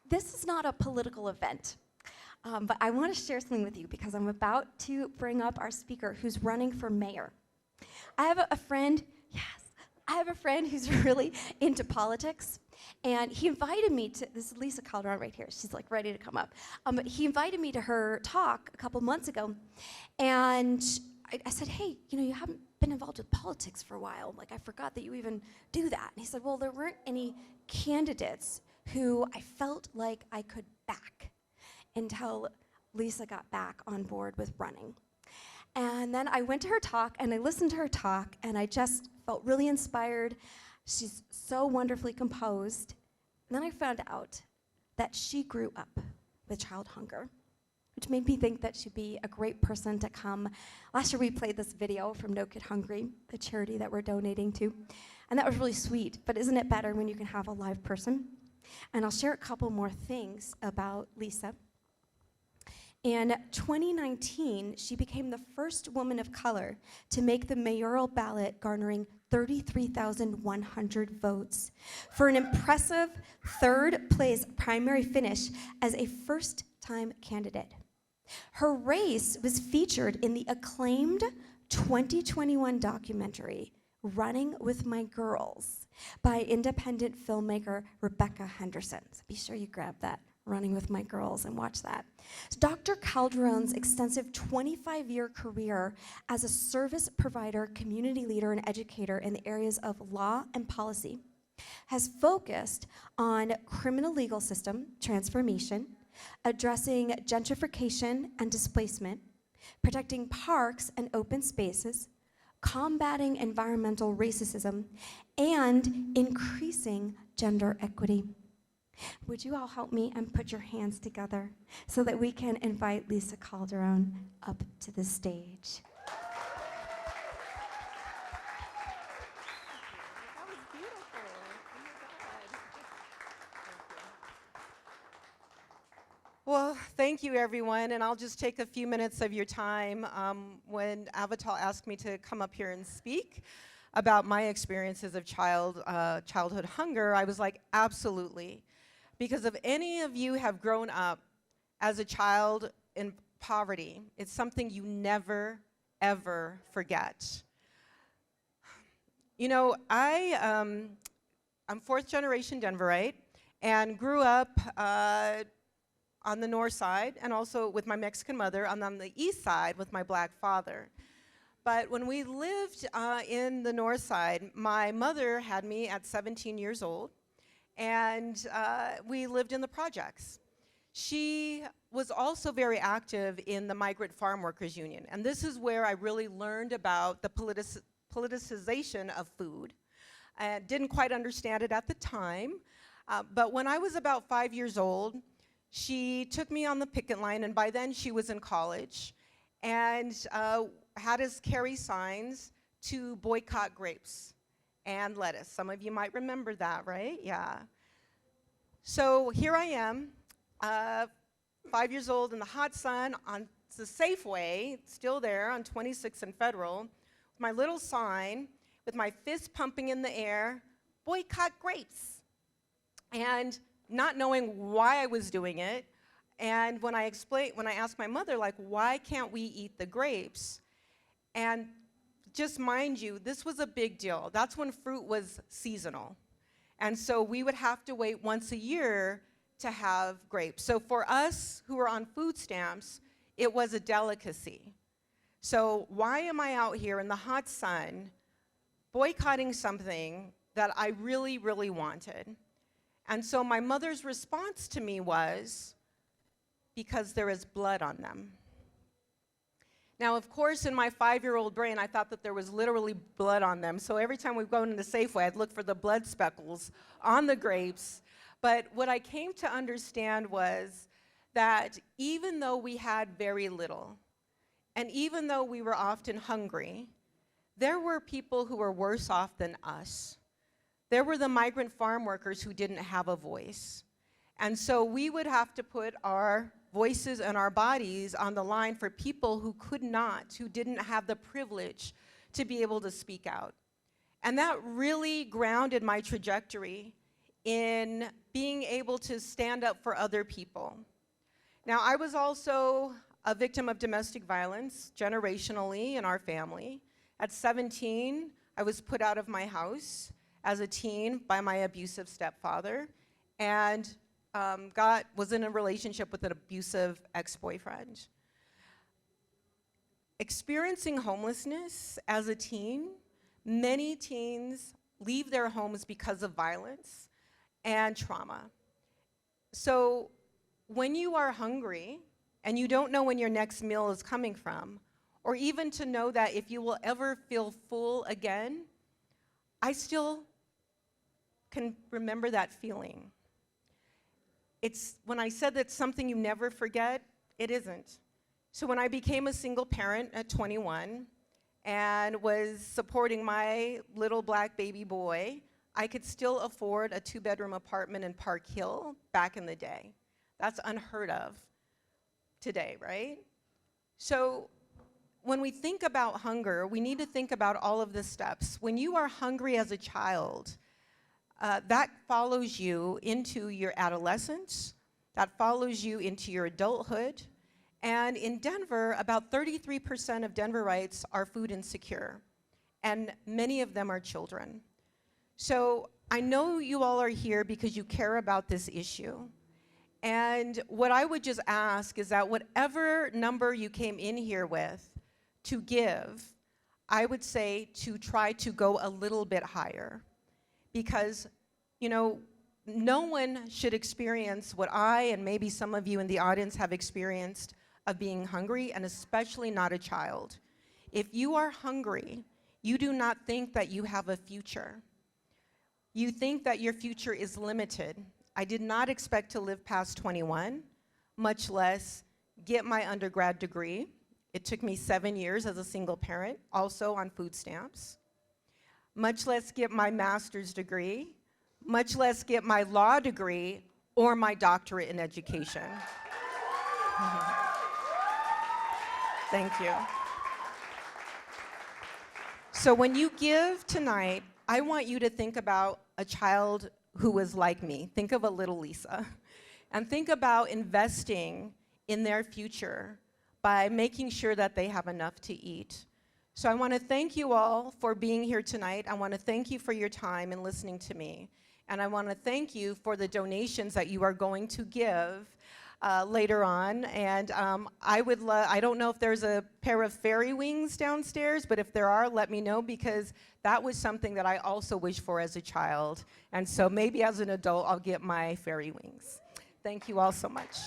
This is not a political event, but I want to share something with you because I'm about to bring up our speaker who's running for mayor. I have a friend, I have a friend who's really into politics, and he invited me to, this is Lisa Calderon right here, she's like ready to come up, but he invited me to her talk a couple months ago, and I said, hey, you haven't been involved with politics for a while, like I forgot that you even do that. And he said, well, there weren't any candidates who I felt like I could back until Lisa got back on board with running. And then I went to her talk, and I listened to her talk, and I just felt really inspired. She's so wonderfully composed. And then I found out that she grew up with child hunger, which made me think that she'd be a great person to come. Last year we played this video from No Kid Hungry, the charity that we're donating to, and that was really sweet, but isn't it better when you can have a live person? And I'll share a couple more things about Lisa. In 2019, she became the first woman of color to make the mayoral ballot, garnering 33,100 votes for an impressive third place primary finish as a first-time candidate. Her race was featured in the acclaimed 2021 documentary, Running with My Girls, by independent filmmaker Rebecca Henderson. So be sure you grab that, Running with My Girls, and watch that. So Dr. Calderon's extensive 25-year career as a service provider, community leader, and educator in the areas of law and policy has focused on criminal legal system transformation, addressing gentrification and displacement, protecting parks and open spaces, combating environmental racism, and increasing gender equity. Would you all help me and put your hands together so that we can invite Lisa Calderon up to the stage? That was beautiful. Oh my God. Well, thank you, everyone, and I'll just take a few minutes of your time. When Avital asked me to come up here and speak about my experiences of childhood hunger, I was like, absolutely. Because if any of you have grown up as a child in poverty, it's something you never, ever forget. I'm fourth generation Denverite and grew up on the north side, and also with my Mexican mother, and on the east side with my black father. But when we lived in the north side, my mother had me at 17 years old, and we lived in the projects. She was also very active in the Migrant Farm Workers Union, and this is where I really learned about the politicization of food. I didn't quite understand it at the time, but when I was about 5 years old, she took me on the picket line, and by then she was in college, and had us carry signs to boycott grapes and lettuce. Some of you might remember that, right? Yeah. So here I am, 5 years old in the hot sun on the Safeway, still there on 26th and Federal, with my little sign, with my fist pumping in the air, boycott grapes. And not knowing why I was doing it, and when I asked my mother, like, why can't we eat the grapes? And just mind you, this was a big deal. That's when fruit was seasonal. And so we would have to wait once a year to have grapes. So for us who were on food stamps, it was a delicacy. So why am I out here in the hot sun boycotting something that I really, really wanted? And so my mother's response to me was, because there is blood on them. Now, of course, in my 5-year-old brain, I thought that there was literally blood on them. So every time we'd go into the Safeway, I'd look for the blood speckles on the grapes. But what I came to understand was that even though we had very little, and even though we were often hungry, there were people who were worse off than us. There were the migrant farm workers who didn't have a voice. And so we would have to put our voices and our bodies on the line for people who could not, who didn't have the privilege to be able to speak out. And that really grounded my trajectory in being able to stand up for other people. Now, I was also a victim of domestic violence generationally in our family. At 17, I was put out of my house as a teen by my abusive stepfather, and was in a relationship with an abusive ex-boyfriend. Experiencing homelessness as a teen, many teens leave their homes because of violence and trauma. So when you are hungry and you don't know when your next meal is coming from, or even to know that if you will ever feel full again, I still can remember that feeling. It's when I said that's something you never forget, it isn't. So when I became a single parent at 21 and was supporting my little black baby boy, I could still afford a 2-bedroom apartment in Park Hill back in the day. That's unheard of today, right? So when we think about hunger, we need to think about all of the steps. When you are hungry as a child, that follows you into your adolescence, that follows you into your adulthood. And in Denver, about 33% of Denverites are food insecure, and many of them are children. So I know you all are here because you care about this issue. And what I would just ask is that whatever number you came in here with to give, I would say to try to go a little bit higher. Because, you know, no one should experience what I and maybe some of you in the audience have experienced of being hungry, and especially not a child. If you are hungry, you do not think that you have a future. You think that your future is limited. I did not expect to live past 21, much less get my undergrad degree. It took me 7 years as a single parent, also on food stamps. Much less get my master's degree, much less get my law degree or my doctorate in education. Thank you. So when you give tonight, I want you to think about a child who was like me. Think of a little Lisa. And think about investing in their future by making sure that they have enough to eat. So I want to thank you all for being here tonight. I want to thank you for your time and listening to me. And I want to thank you for the donations that you are going to give later on. And I don't know if there's a pair of fairy wings downstairs, but if there are, let me know, because that was something that I also wished for as a child. And so maybe as an adult, I'll get my fairy wings. Thank you all so much.